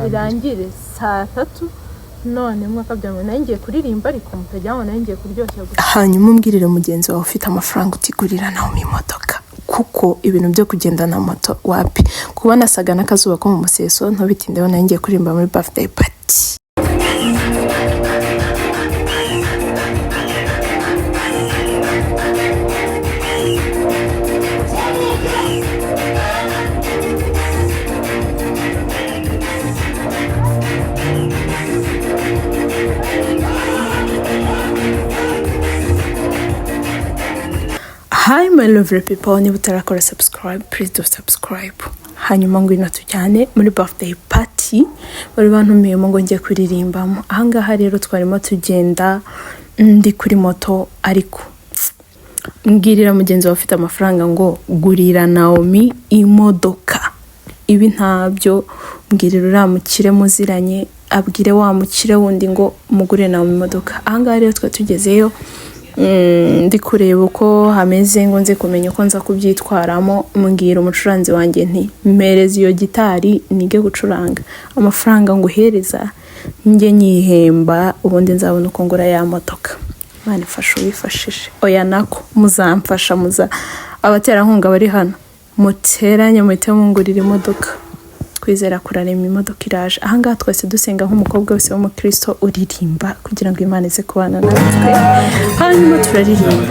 birangire saa 3 none mwakabyamwe nangiye kuririmba ariko mutajyaho nangiye kuryoshya gusa. Hanyuma umbwirire mugenzi wawe ufite amafaranga utigurira nawe imodoka, kuko ibintu byo kugenda na moto wapi, kuba nasaga n'akazuba ko mu museso ntubitindeho nangiye kuririmba muri birthday party. Hi my lovely people, niba utarakora subscribe, please do subscribe. Hanyuma ngwino tujyane muri birthday party bari bantumiye ngo ngiye kuririmbamo. Ahangaha rero twarimo tugenda ndi kuri moto, ariko mbwirira mugenzi wawe ufite amafaranga ngo gurira Naomi imodoka. Ibi ntabyo, mbwirira uramukire muziranye, abwire wa mukire wundi ngo mugure Naomi imodoka. Ahangaha rero twatugezeyo ndi kureba uko hameze ngo nze kumenya uko nza kubyitwaramo. Mbwira umucuranzi wanjye nti mpereza iyo gitari nige gucuranga, amafaranga nguhereza njye nyihemba, ubundi nzabona uko ngura ya modoka. Imana ifashe wifashije, oya nako muzamfasha, abaterankunga bari hano muteranye muhite mungurira imodoka. Kwizera kurarema imodoka iraje. Ahangaha twese dusenga nk'umukobwa wese w'umukristo uririmba kugira ngo Imana ize kubana natwe, hanyuma turaririmba.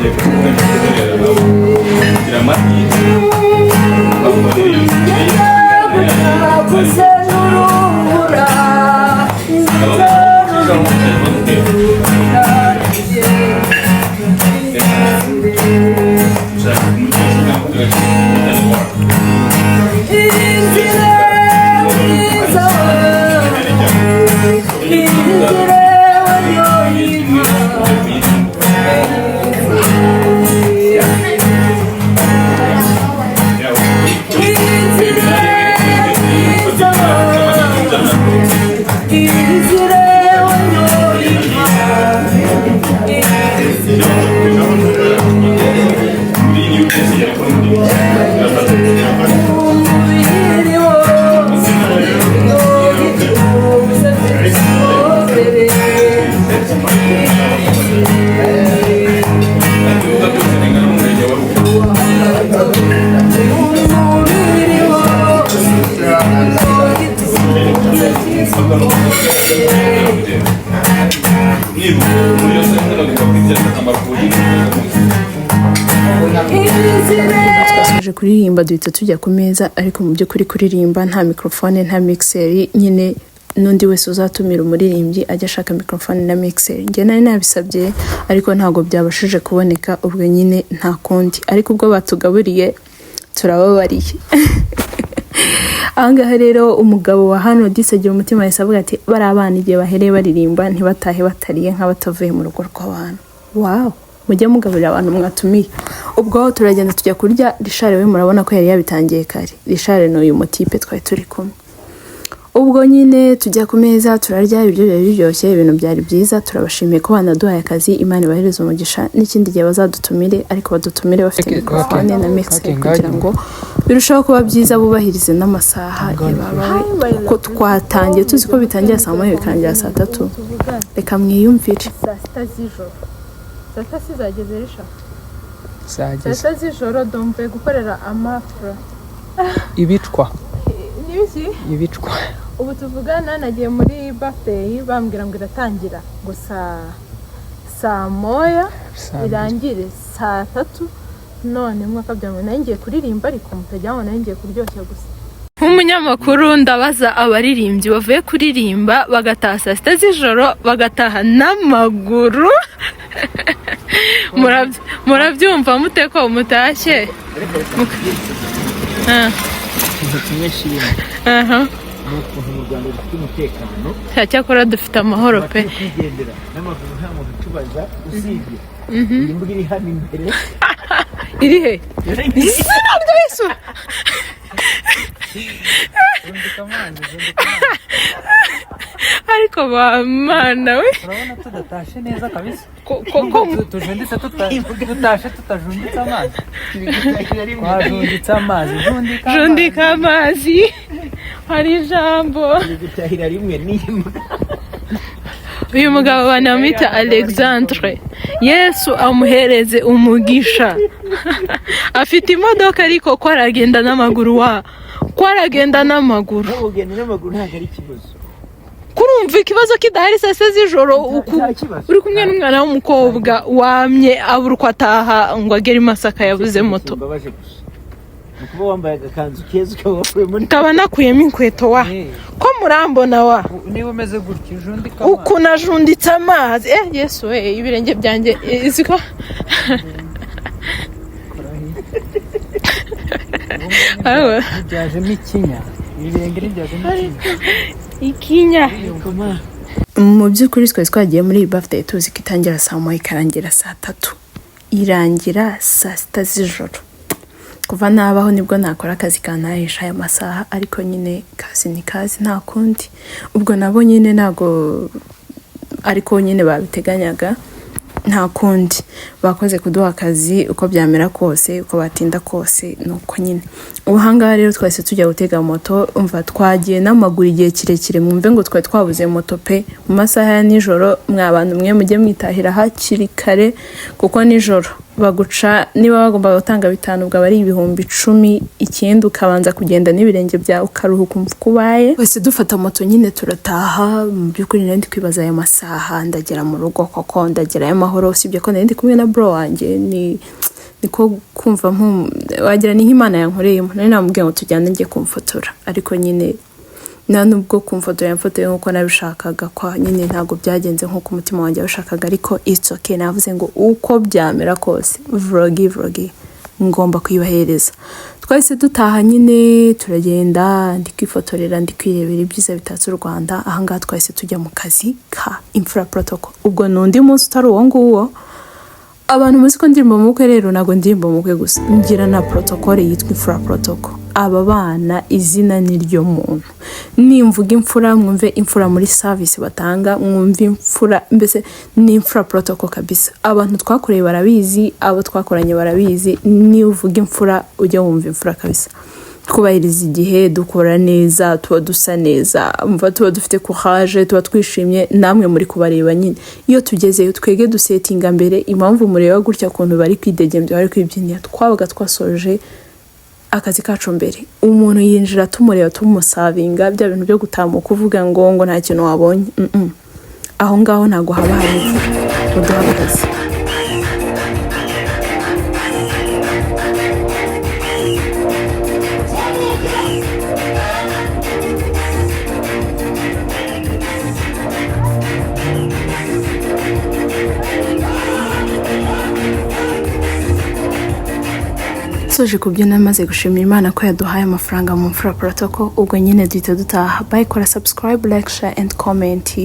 Twasoje kuririmba duhita tujya ku meza, ariko mu byo kuri kuririmba nta microphone nta mixer, nyine nundi wese uzatumira umuririmbyi ajya ashaka microphone na mixer. Nge nari nabisabye ariko ntago byabashije kuboneka, ubwo nyine nta kundi, ariko ubwo batugaburiye turababariye. Ahangaha rero umugabo wa hano disagira umutima yahise avuga ati bari abana igihe bahereye baririmba ntibatahe batariye nk'abatavuye mu rugo rw'abantu. Wow, mujye mugaburira abantu mwatumiye. Ubwo turagenda tujya kurya. Richard we murabona ko yari yabitangiye kare. Richard n'uyu mutipe twari turi kumwe. Ubwo nyine tujya ku meza turarya, ibiryo biryoshye, ibintu byari byiza. Turabashimiye ko banaduhaye akazi, Imana ibahereze umugisha. N'ikindi gihe bazadutumire, ariko badutumire bafite microphone na mixer kugira ngo birushaho kuba byiza, bubahirize n'amasaha yababaye, kuko twatangiye tuzi ko bitangira saa 1 bikangira saa 3. Reka mwiyumvire. Saa 6 z'ijoro. Saa 6 zageze risha. Saa 6 z'ijoro dombe gukorera amafra. Ibitwa. Nibisi? Ibitwa. Ubu tuvugana nagiye muri birthday bambwira ngo iratangira ngo saa 1 irangire saa 3 none mwakabyamwe nangiye kuririmba ariko mutajyaho nangiye kuryoshya gusa. Nk'umunyamakuru ndabaza abaririmbyi bavuye kuririmba bagataha saa 6 z'ijoro bagataha n'amaguru. Murabyumva mute ko mutashye? N'ukuntu mu Rwanda dufite umutekano, cyakora dufite amahoro pe. Kwigendera n'amaguru nta muntu tubaza usibye. Iyi mbuga iri hano imbere. Iri he? Yesu. Ariko ba Mana we. Urabona tudatashe neza kabisa. Ko tujunditse tutashe tutajunditse amazi. Twajunditse amazi. Jundika amazi. hari ijambo gutahira rimwe n'imbwa. uyu mugabo banamwita Alexandre. Yesu amuhereze umugisha. Afite imodoka ariko ko aragenda n'amaguru ugenda n'amaguru ntabwo ari ikibazo. kurumva ikibazo kidahari saa sita z'ijoro uri kumwe n'umwana w'umukobwa wamye abura uko ataha ngo agere i Masaka yabuze moto. Kuba wambaye agakanzu keza ukaba nakuyemo inkweto ko murambona niba umeze gutya ujundika uku najunditse amazi. Yesu ibirenge byanjye iziko byajemo ikinya. Ibirenge byajemo ikinya. Mu by'ukuri twari twagiye muri birthday tuzi ko itangira saa moya ikarangira saa 3, irangira saa 6 z'ijoro. Kuva nabaho nibwo nakora akazi kanahisha aya masaha, ariko nyine kazi ni kazi nta kundi. Ubwo nabo nyine nago ariko nyine babiteganyaga nta kundi, bakoze kuduha akazi uko byamera kose, uko batinda kose nuko nyine. Ubuhanga rero twese tujya gutega moto, umva twagiye n'amaguru igihe kirekire. Mwumve ngo twari twabuze moto pe mu masaha ya nijoro. Mwabantu mwe mujye mwitahira hakiri kare, kuko nijoro baguca niba bagomba gutanga 5 ubwo bari 10,000, ikindi ukabanza kugenda n'ibirenge byawe ukaruhuka umva kubaye. Wese dufata moto nyine turataha. Mu by'ukuri ndi kwibaza aya masaha ndagera mu rugo koko ndagera y'amahoro, usibye ko ndi kumwe na bro wanjye niko kumva wagira ni nk'Imana yankoreyemo. Nari namubwiye ngo tujyane njye kumfotora, ariko nyine nubwo kumfotora yamfotoye nkuko nabishakaga kwa nyine ntago byagenze nkuko umutima wanjye washakaga, ariko it's okay. Navuze ngo uko byamera kose vlogi ngomba kuyibahereza. Twahise dutaha nyine turagenda, ndi kwifotorera, ndi kwirebera ibyiza bitatse u Rwanda. Ahangaha twahise tujya mu kazi ka IMFURA Protocol. Ubwo nundi munsi utari uwo nguwo. Abantu muzi ko ndirimbo mu bukwe, rero nago ndirimbo mu bukwe gusa, ngira na protocol yitwa IMFURA Protocol. Aba bana izina ni ryo muntu. Nimvuga imfura mwumve imfura muri service batanga, mwumve imfura mbese ni IMFURA Protocol kabisa. Abantu twakoreye barabizi, abo twakoranye barabizi. Ni uvuga imfura ujya wumva imfura kabisa. Kubahiriza igihe, dukora neza, tuba dusa neza, mva tuba dufite courage, tuba twishimye. Namwe muri kubareba nyine iyo tugezeyo twege dusetinga mbere. Impamvu mureba gutya kuntu bari kwidegembya bari kwibyinira, twabaga twasoje akazi kacu mbere. Umuntu yinjira tumureba tumusavinga, bya bintu byo gutamuka kuvuga ngo nta kintu wabonye. Aho ngaho ntago haba hari uduhagaze. Soje kubyina maze gushimira Imana ko yaduhaye amafaranga mu IMFURA Protocol. Ubwo nyine duhita dutaha. Bye, kora subscribe, like, share and comment.